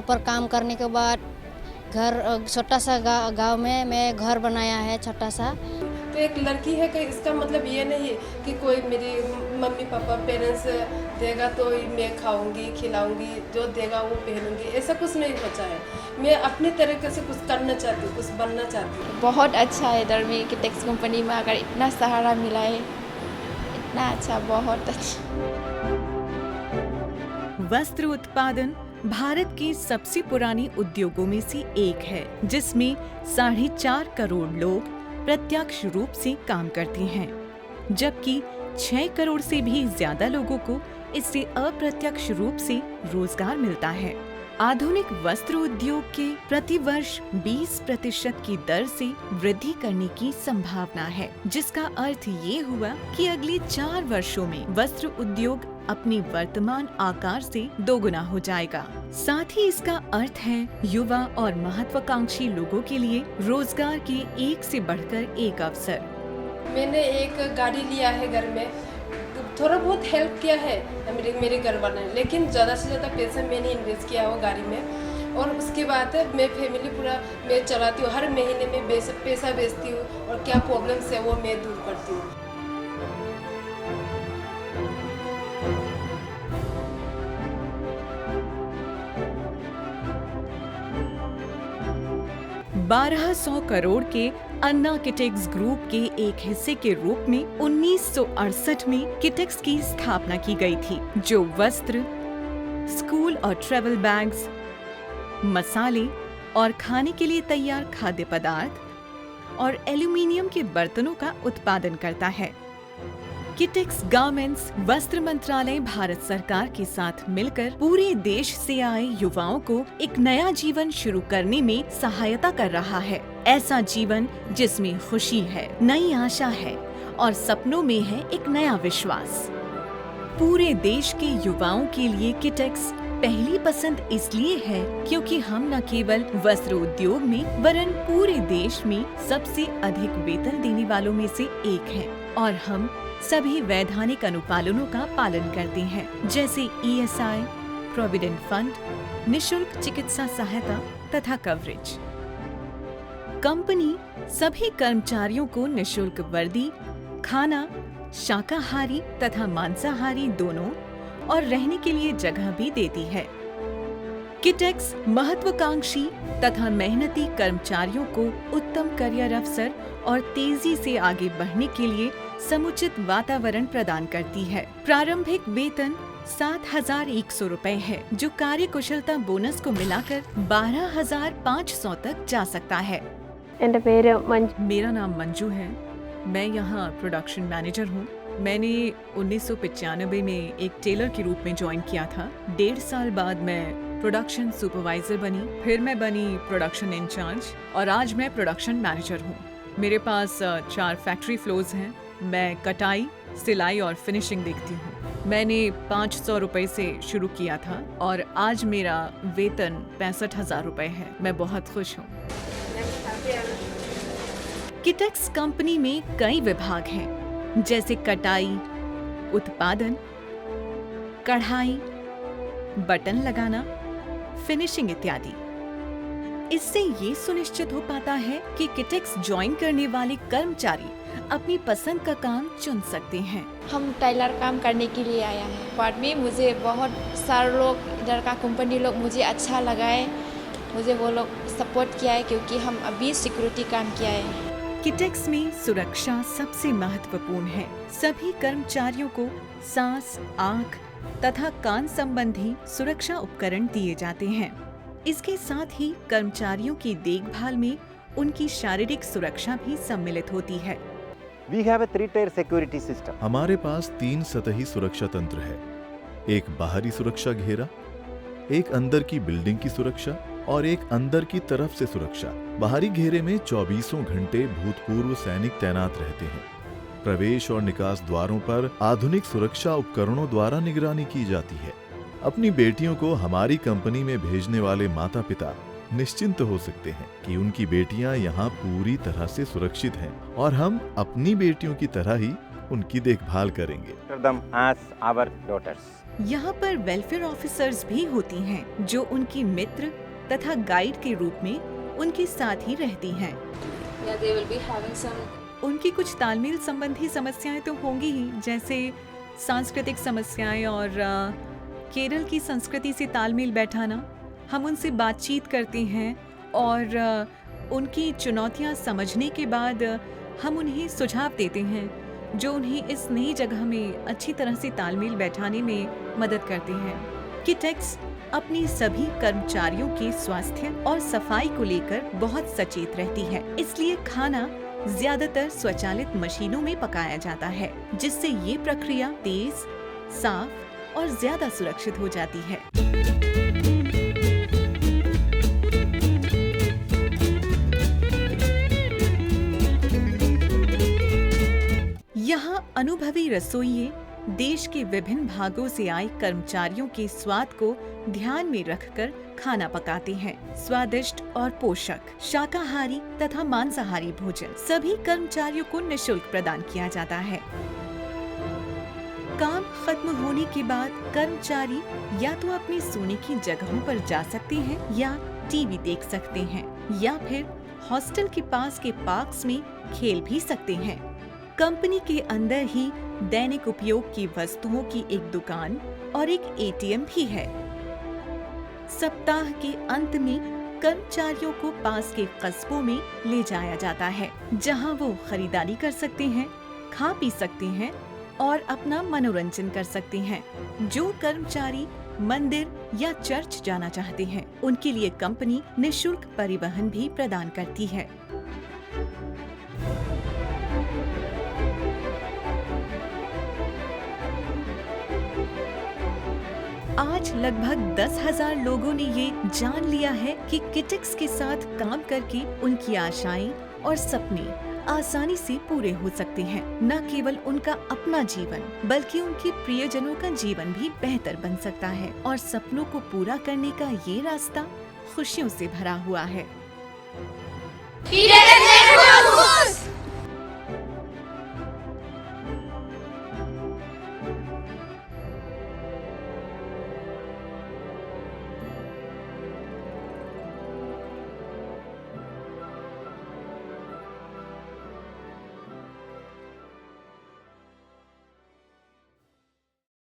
यहाँ पर काम करने के बाद घर छोटा सा गांव में मैं घर बनाया है छोटा सा। तो एक लड़की है कि इसका मतलब ये नहीं है कि कोई मेरी मम्मी पापा पेरेंट्स देगा तो ही मैं खाऊंगी खिलाऊंगी, जो देगा वो पहनूंगी, ऐसा कुछ नहीं सोचा है। मैं अपने तरीके से कुछ करना चाहती हूँ, कुछ बनना चाहती हूँ। बहुत अच्छा है इधर में किटेक्स कंपनी में, अगर इतना सहारा मिला है इतना अच्छा, बहुत अच्छा। वस्त्र उत्पादन भारत के सबसे पुराने उद्योगों में से एक है, जिसमें 4.5 करोड़ लोग प्रत्यक्ष रूप से काम करते हैं, जबकि 6 करोड़ से भी ज्यादा लोगों को इससे अप्रत्यक्ष रूप से रोजगार मिलता है। आधुनिक वस्त्र उद्योग के प्रतिवर्ष 20% की दर से वृद्धि करने की संभावना है, जिसका अर्थ ये हुआ कि अगले 4 वर्षों में वस्त्र उद्योग अपने वर्तमान आकार से दोगुना हो जाएगा। साथ ही इसका अर्थ है युवा और महत्वाकांक्षी लोगों के लिए रोजगार के एक से बढ़कर एक अवसर। मैंने एक गाड़ी लिया है घर में, थोड़ा बहुत हेल्प किया है मेरे घर वाले ने, लेकिन ज़्यादा से ज़्यादा पैसा मैंने इन्वेस्ट किया वो गाड़ी में। और उसके बाद मैं फैमिली पूरा मैं चलाती हूँ, हर महीने में पैसा बेचती हूँ और क्या प्रॉब्लम्स है वो मैं दूर करती हूँ। $1200 करोड़ के अन्ना किटेक्स ग्रुप के एक हिस्से के रूप में 1968 में किटेक्स की स्थापना की गई थी, जो वस्त्र, स्कूल और ट्रैवल बैग्स, मसाले और खाने के लिए तैयार खाद्य पदार्थ और एल्यूमीनियम के बर्तनों का उत्पादन करता है। किटेक्स गारमेंट्स वस्त्र मंत्रालय भारत सरकार के साथ मिलकर पूरे देश से आए युवाओं को एक नया जीवन शुरू करने में सहायता कर रहा है। ऐसा जीवन जिसमें खुशी है, नई आशा है और सपनों में है एक नया विश्वास। पूरे देश के युवाओं के लिए किटेक्स पहली पसंद इसलिए है क्योंकि हम न केवल वस्त्र उद्योग में वरन पूरे देश में सबसे अधिक वेतन देने वालों में से एक हैं और हम सभी वैधानिक अनुपालनों का पालन करते हैं, जैसे ESI, प्रोविडेंट फंड, निशुल्क चिकित्सा सहायता तथा कवरेज। कंपनी सभी कर्मचारियों को निशुल्क वर्दी, खाना, शाकाहारी तथा मांसाहारी दोनों और रहने के लिए जगह भी देती है। किटेक्स महत्वाकांक्षी तथा मेहनती कर्मचारियों को उत्तम करियर अवसर और तेजी से आगे बढ़ने के लिए समुचित वातावरण प्रदान करती है। प्रारंभिक वेतन 7,100 रुपए है, जो कार्य कुशलता बोनस को मिलाकर 12,500 तक जा सकता है। मेरा नाम मंजू है, मैं यहाँ प्रोडक्शन मैनेजर हूँ। मैंने 1995 में एक टेलर के रूप में ज्वाइन किया था। 1.5 साल बाद मैं प्रोडक्शन सुपरवाइजर बनी, फिर मैं बनी प्रोडक्शन इंचार्ज और आज मैं प्रोडक्शन मैनेजर हूँ। मेरे पास 4 फैक्ट्री फ्लोर्स हैं। मैं कटाई, सिलाई और फिनिशिंग देखती हूँ। मैंने 500 रुपए से शुरू किया था और आज मेरा वेतन 65,000 रुपए है। मैं बहुत खुश हूँ। किटेक्स कंपनी में कई विभाग हैं, जैसे कटाई, उत्पादन, कढ़ाई, बटन लगाना, फिनिशिंग इत्यादि। इससे ये सुनिश्चित हो पाता है कि किटेक्स ज्वाइन करने वाले कर्मचारी अपनी पसंद का काम चुन सकते हैं। हम टेलर काम करने के लिए आया है। बाद में मुझे बहुत सारे लोग इधर का कंपनी लोग मुझे अच्छा लगा है, मुझे वो लोग सपोर्ट किया है क्योंकि हम अभी सिक्योरिटी काम किया है। किटेक्स में सुरक्षा सबसे महत्वपूर्ण है। सभी कर्मचारियों को सांस, आँख तथा कान संबंधी सुरक्षा उपकरण दिए जाते हैं। इसके साथ ही कर्मचारियों की देखभाल में उनकी शारीरिक सुरक्षा भी सम्मिलित होती है। We have a 3-tier security system. हमारे पास 3 सतही सुरक्षा तंत्र है। एक बाहरी सुरक्षा घेरा, एक अंदर की बिल्डिंग की सुरक्षा और एक अंदर की तरफ से सुरक्षा। बाहरी घेरे में 24 घंटे भूतपूर्व सैनिक तैनात रहते हैं। प्रवेश और निकास द्वारों पर आधुनिक सुरक्षा उपकरणों द्वारा निगरानी की जाती है। अपनी बेटियों को हमारी कंपनी में भेजने वाले माता पिता निश्चिंत हो सकते हैं कि उनकी बेटियां यहाँ पूरी तरह से सुरक्षित हैं और हम अपनी बेटियों की तरह ही उनकी देखभाल करेंगे। Treat them as our daughters. यहाँ पर वेलफेयर ऑफिसर्स भी होती हैं, जो उनकी मित्र तथा गाइड के रूप में उनके साथ ही रहती हैं। Yeah, they will be having some उनकी कुछ तालमेल संबंधी समस्याएं तो होंगी ही, जैसे सांस्कृतिक समस्याएं और केरल की संस्कृति से तालमेल बैठाना। हम उनसे बातचीत करते हैं और उनकी चुनौतियां समझने के बाद हम उन्हें सुझाव देते हैं, जो उन्हें इस नई जगह में अच्छी तरह से तालमेल बैठाने में मदद करते हैं। किटेक्स अपने सभी कर्मचारियों के स्वास्थ्य और सफाई को लेकर बहुत सचेत रहती है, इसलिए खाना ज्यादातर स्वचालित मशीनों में पकाया जाता है, जिससे ये प्रक्रिया तेज, साफ और ज्यादा सुरक्षित हो जाती है। यहाँ अनुभवी रसोइये देश के विभिन्न भागों से आए कर्मचारियों के स्वाद को ध्यान में रखकर खाना पकाते हैं। स्वादिष्ट और पोषक शाकाहारी तथा मांसाहारी भोजन सभी कर्मचारियों को निःशुल्क प्रदान किया जाता है। काम खत्म होने के बाद कर्मचारी या तो अपनी सोने की जगहों पर जा सकते हैं या टीवी देख सकते हैं, या फिर हॉस्टल के पास के पार्क्स में खेल भी सकते हैं। कंपनी के अंदर ही दैनिक उपयोग की वस्तुओं की एक दुकान और एक एटीएम भी है। सप्ताह के अंत में कर्मचारियों को पास के कस्बों में ले जाया जाता है, जहां वो खरीदारी कर सकते हैं, खा पी सकते हैं और अपना मनोरंजन कर सकते हैं। जो कर्मचारी मंदिर या चर्च जाना चाहते हैं, उनके लिए कंपनी निःशुल्क परिवहन भी प्रदान करती है। आज लगभग 10,000 लोगों ने ये जान लिया है कि किटेक्स के साथ काम करके उनकी आशाएं और सपने आसानी से पूरे हो सकते हैं। न केवल उनका अपना जीवन, बल्कि उनके प्रियजनों का जीवन भी बेहतर बन सकता है और सपनों को पूरा करने का ये रास्ता खुशियों से भरा हुआ है।